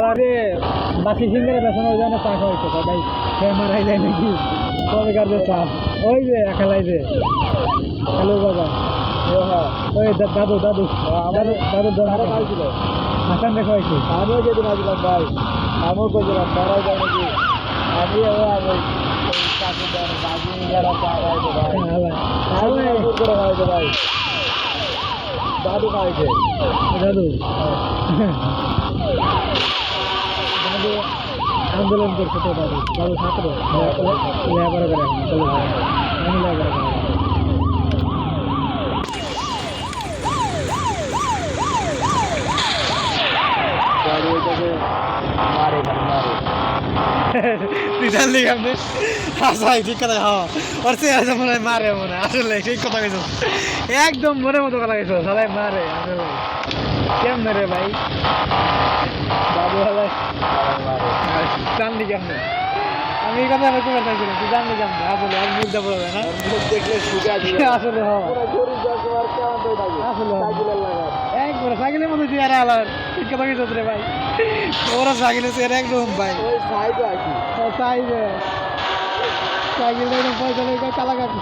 আরে বাকি সিঙ্গারে বেসন ওই জন্য চা খাওয়াইছে ভাই সে মারাই যায় নাকি কবে কার চা ওই যে খেলাই যে হ্যালো বাবা ওই দাদু দাদু দাদু দাদু দাদু খাইছিল হাসান রে খাইছে আমিও যেদিন আসলাম ভাই আমিও কইছিলাম মারাই যায় নাকি আমি আমি চাকরি দেন বাজি যারা চা খাইছে ভাই ভাই দাদু খাইছে দাদু দাদু আন্দোলন করছে তো দাদু দাদু ছাত্র লেবার করে চলো আমি লেবার করে তুই জানলি আপনি হাসাই ঠিক কথা হ্যাঁ ওর চেহারা মনে হয় মারে মনে আসলে ঠিক কথা কইছো একদম মনের মতো কথা কইছো সবাই মারে আসলে কেমন রে ভাই বাবু হলে জানলি কেমন আমি এই কথা বলতে পারতাম তুই জানলি কেমন আসলে আর মুখ দেবো না মুখ দেখলে সুগা দিবে আসলে হ্যাঁ আসলে একবার সাইকেলের মধ্যে চেহারা আলার ঠিক কথা কইছো রে ভাই ওরা সাইকেলের চেহারা একদম ভাই ওই সাইজ আছে সাইজে সাইকেল পয়সা কালা কাকু